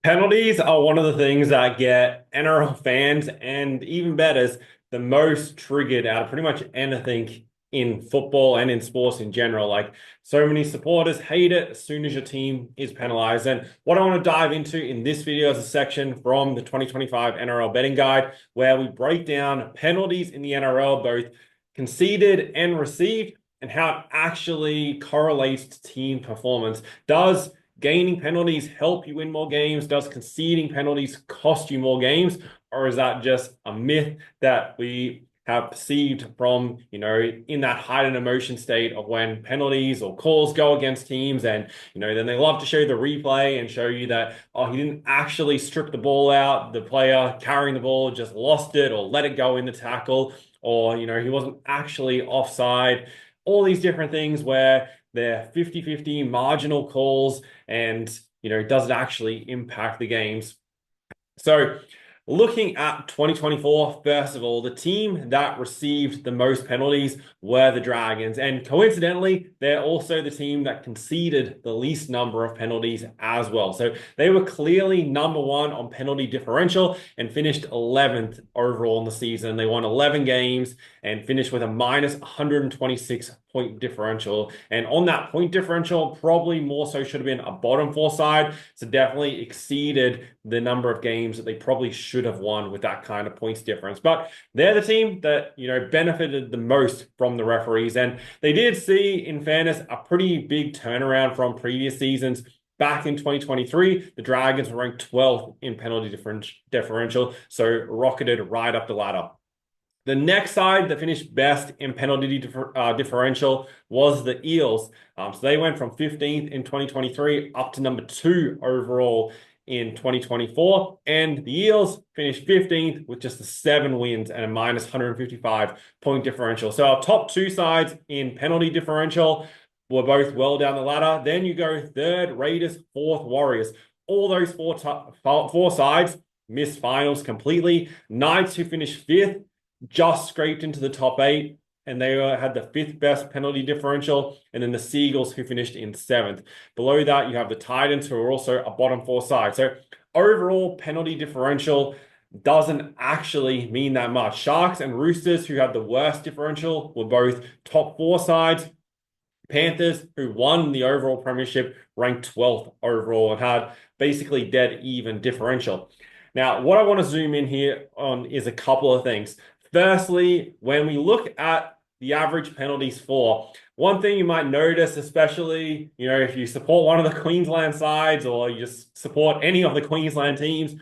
Penalties are one of the things that get NRL fans and even bettors the most triggered out of pretty much anything in football and in sports in general. Like, so many supporters hate it as soon as your team is penalized. And what I want to dive into in this video is a section from the 2025 NRL betting guide where we break down penalties in the NRL, both conceded and received, and how it actually correlates to team performance. Does gaining penalties help you win more games? Does conceding penalties cost you more games? Or is that just a myth that we have perceived from, in that heightened emotion state of when penalties or calls go against teams? And, then they love to show the replay and show you that, oh, he didn't actually strip the ball out. The player carrying the ball just lost it or let it go in the tackle, or, he wasn't actually offside. All these different things where they're 50-50 marginal calls, and does it actually impact the games? So looking at 2024, first of all, the team that received the most penalties were the Dragons. And coincidentally, they're also the team that conceded the least number of penalties as well. So they were clearly number one on penalty differential and finished 11th overall in the season. They won 11 games and finished with a minus 126 point differential. And on that point differential, probably more so should have been a bottom four side. So definitely exceeded the number of games that they probably should have won with that kind of points difference. But they're the team that, benefited the most from the referees. And they did see, in fairness, a pretty big turnaround from previous seasons. Back in 2023, the Dragons were ranked 12th in penalty differential, so rocketed right up the ladder. The next side that finished best in penalty differential was the Eels. So they went from 15th in 2023 up to number 2 overall in 2024. And the Eels finished 15th with just 7 wins and a minus 155 point differential. So our top 2 sides in penalty differential were both well down the ladder. Then you go 3rd, Raiders, 4th, Warriors. All those four sides missed finals completely. Knights, who finished 5th, just scraped into the top 8, and they had the 5th best penalty differential, and then the Seagulls, who finished in 7th. Below that, you have the Titans, who are also a bottom 4 side. So overall, penalty differential doesn't actually mean that much. Sharks and Roosters, who had the worst differential, were both top 4 sides. Panthers, who won the overall premiership, ranked 12th overall and had basically dead even differential. Now, what I want to zoom in here on is a couple of things. Firstly, when we look at the average penalties for, one thing you might notice, especially, if you support one of the Queensland sides or you just support any of the Queensland teams,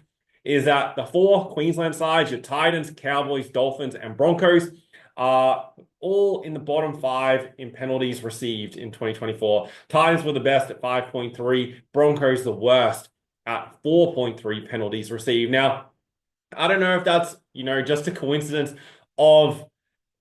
is that the 4 Queensland sides, your Titans, Cowboys, Dolphins, and Broncos, are all in the bottom 5 in penalties received in 2024. Titans were the best at 5.3, Broncos the worst at 4.3 penalties received. Now, I don't know if that's, just a coincidence of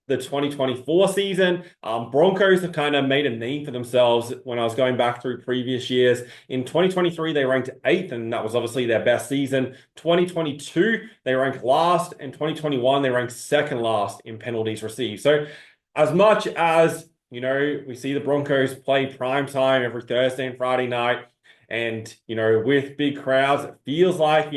the 2024 season. Broncos have kind of made a name for themselves when I was going back through previous years. In 2023, they ranked 8th, and that was obviously their best season. 2022, they ranked last, and 2021, they ranked second last in penalties received. So as much as, we see the Broncos play prime time every Thursday and Friday night, and, with big crowds, it feels like,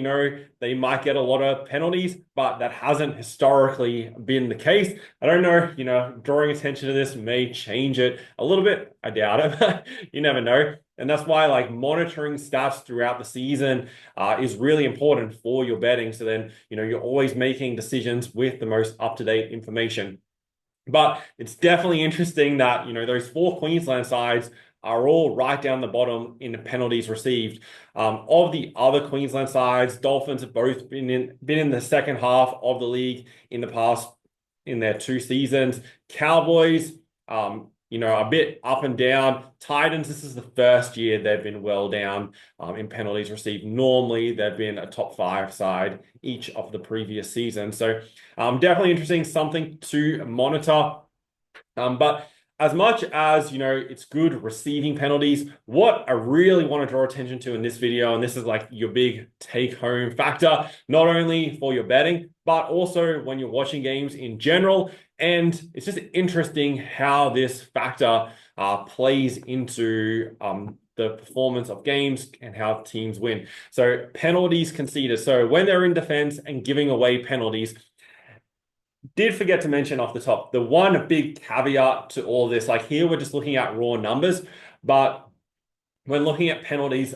they might get a lot of penalties, but that hasn't historically been the case. I don't know, drawing attention to this may change it a little bit. I doubt it, but you never know. And that's why monitoring stats throughout the season is really important for your betting. So then, you're always making decisions with the most up-to-date information. But it's definitely interesting that, those 4 Queensland sides are all right down the bottom in the penalties received. Of the other Queensland sides, Dolphins have both been in the second half of the league in the past in their 2 seasons. Cowboys, a bit up and down. Titans, this is the first year they've been well down in penalties received. Normally, they've been a top 5 side each of the previous seasons. So definitely interesting, something to monitor. But as much as, it's good receiving penalties, what I really want to draw attention to in this video, and this is your big take-home factor, not only for your betting, but also when you're watching games in general. And it's just interesting how this factor plays into the performance of games and how teams win. So penalties conceded. So when they're in defense and giving away penalties, did forget to mention off the top, the one big caveat to all this, like here we're just looking at raw numbers, but when looking at penalties,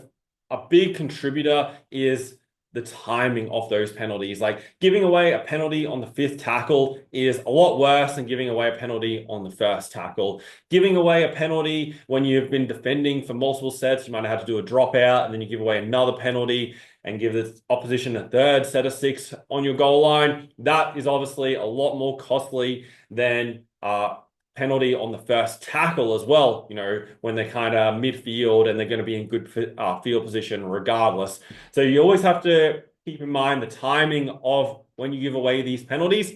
a big contributor is the timing of those penalties. Like giving away a penalty on the fifth tackle is a lot worse than giving away a penalty on the first tackle. Giving away a penalty when you've been defending for multiple sets, you might have had to do a dropout and then you give away another penalty and give the opposition a third set of 6 on your goal line. That is obviously a lot more costly than penalty on the first tackle as well, when they're kind of midfield and they're going to be in good field position regardless. So you always have to keep in mind the timing of when you give away these penalties.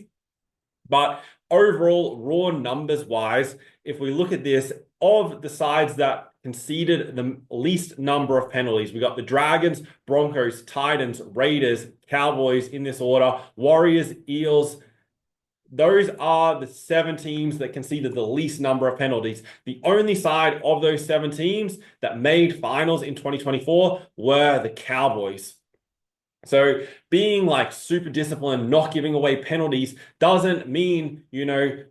But overall, raw numbers wise, if we look at this, of the sides that conceded the least number of penalties, we got the Dragons, Broncos, Titans, Raiders, Cowboys in this order, Warriors, Eels. Those are the 7 teams that conceded the least number of penalties. The only side of those 7 teams that made finals in 2024 were the Cowboys. So being like super disciplined, not giving away penalties doesn't mean,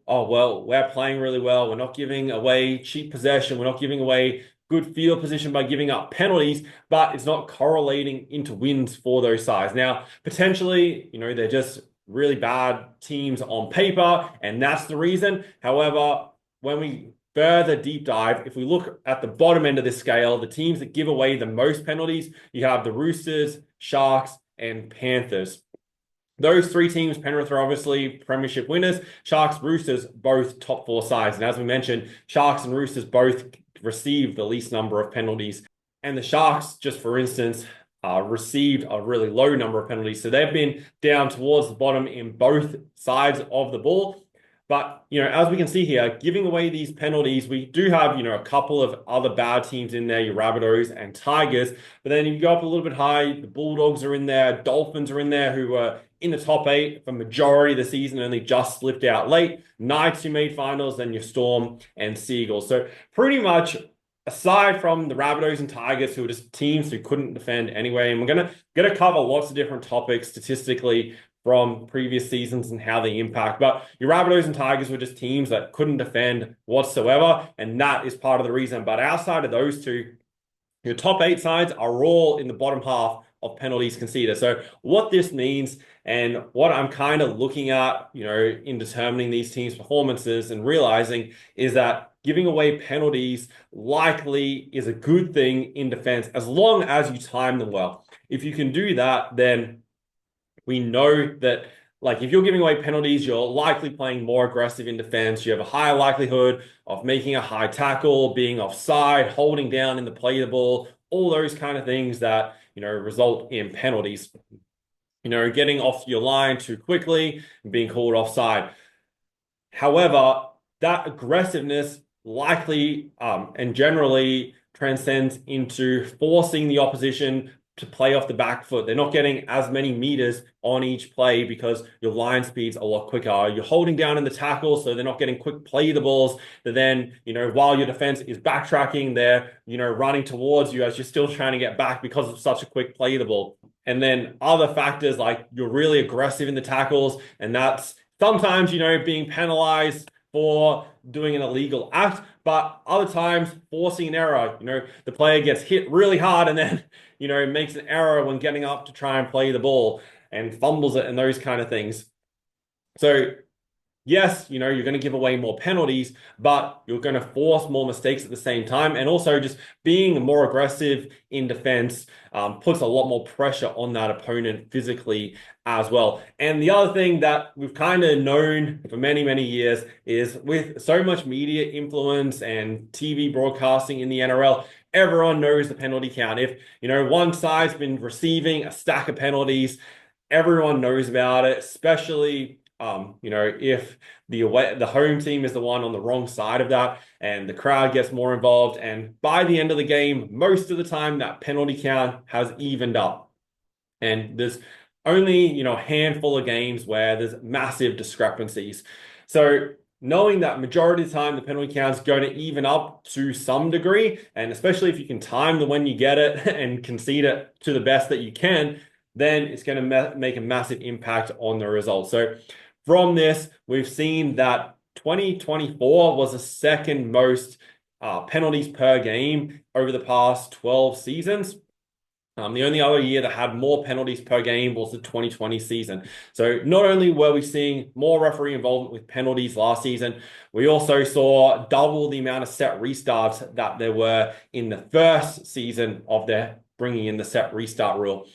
oh, well, we're playing really well. We're not giving away cheap possession. We're not giving away good field position by giving up penalties, but it's not correlating into wins for those sides. Now, potentially, they're just really bad teams on paper, and that's the reason. However, when we further deep dive, if we look at the bottom end of this scale, the teams that give away the most penalties, you have the Roosters, Sharks, and Panthers. Those 3 teams, Penrith are obviously premiership winners. Sharks, Roosters, both top 4 sides. And as we mentioned, Sharks and Roosters both received the least number of penalties. And the Sharks, just for instance, received a really low number of penalties. So they've been down towards the bottom in both sides of the ball. But, as we can see here, giving away these penalties, we do have, a couple of other bad teams in there, your Rabbitohs and Tigers. But then if you go up a little bit high, the Bulldogs are in there, Dolphins are in there, who were in the top 8 for majority of the season, only just slipped out late. Knights who made finals, then your Storm and Seagulls. So pretty much, aside from the Rabbitohs and Tigers, who are just teams who couldn't defend anyway, and we're gonna cover lots of different topics statistically from previous seasons and how they impact. But your Rabbitohs and Tigers were just teams that couldn't defend whatsoever, and that is part of the reason. But outside of those 2, your top 8 sides are all in the bottom half of penalties conceded. So what this means and what I'm kind of looking at, in determining these teams' performances and realizing is that giving away penalties likely is a good thing in defense as long as you time them well. If you can do that, then we know that, like, if you're giving away penalties, you're likely playing more aggressive in defense. You have a higher likelihood of making a high tackle, being offside, holding down in the play of the ball, all those kind of things that, result in penalties. Getting off your line too quickly and being called offside. However, that aggressiveness likely and generally transcends into forcing the opposition to play off the back foot. They're not getting as many meters on each play because your line speed's a lot quicker. You're holding down in the tackle, so they're not getting quick play the balls. But then, while your defense is backtracking, they're, running towards you as you're still trying to get back because of such a quick play the ball. And then other factors like you're really aggressive in the tackles, and that's sometimes, being penalized for doing an illegal act, but other times forcing an error. The player gets hit really hard and then, makes an error when getting up to try and play the ball and fumbles it and those kind of things. So yes, you're going to give away more penalties, but you're going to force more mistakes at the same time. And also just being more aggressive in defense puts a lot more pressure on that opponent physically as well. And the other thing that we've kind of known for many, many years is with so much media influence and TV broadcasting in the NRL, everyone knows the penalty count. If, one side's been receiving a stack of penalties, everyone knows about it, especially if the home team is the one on the wrong side of that and the crowd gets more involved. And by the end of the game, most of the time that penalty count has evened up. And there's only, a handful of games where there's massive discrepancies. So knowing that majority of the time the penalty count is going to even up to some degree, and especially if you can time the when you get it and concede it to the best that you can, then it's going to make a massive impact on the results. So from this, we've seen that 2024 was the second most penalties per game over the past 12 seasons. The only other year that had more penalties per game was the 2020 season. So not only were we seeing more referee involvement with penalties last season, we also saw double the amount of set restarts that there were in the first season of their bringing in the set restart rule.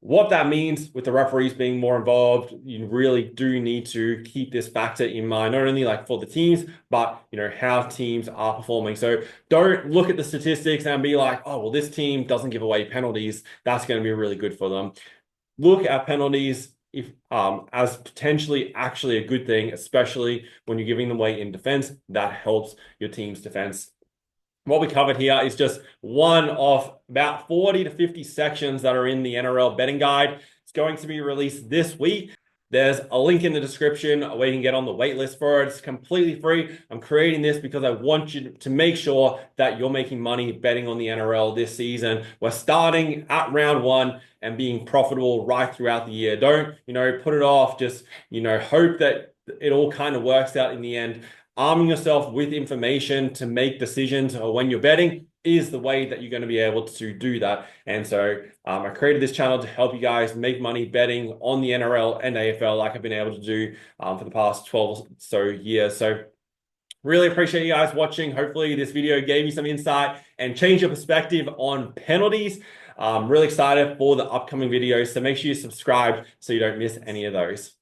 What that means with the referees being more involved, you really do need to keep this factor in mind, not only like for the teams, but how teams are performing. So don't look at the statistics and be like, oh, well, this team doesn't give away penalties. That's going to be really good for them. Look at penalties as potentially actually a good thing, especially when you're giving them away in defense. That helps your team's defense. What we covered here is just one of about 40 to 50 sections that are in the NRL betting guide. It's going to be released this week. There's a link in the description where you can get on the wait list for it. It's completely free. I'm creating this because I want you to make sure that you're making money betting on the NRL this season. We're starting at round one and being profitable right throughout the year. Don't, put it off. Just, hope that it all kind of works out in the end. Arming yourself with information to make decisions when you're betting is the way that you're going to be able to do that. And so I created this channel to help you guys make money betting on the NRL and AFL like I've been able to do for the past 12 or so years. So really appreciate you guys watching. Hopefully this video gave you some insight and changed your perspective on penalties. I'm really excited for the upcoming videos. So make sure you subscribe so you don't miss any of those.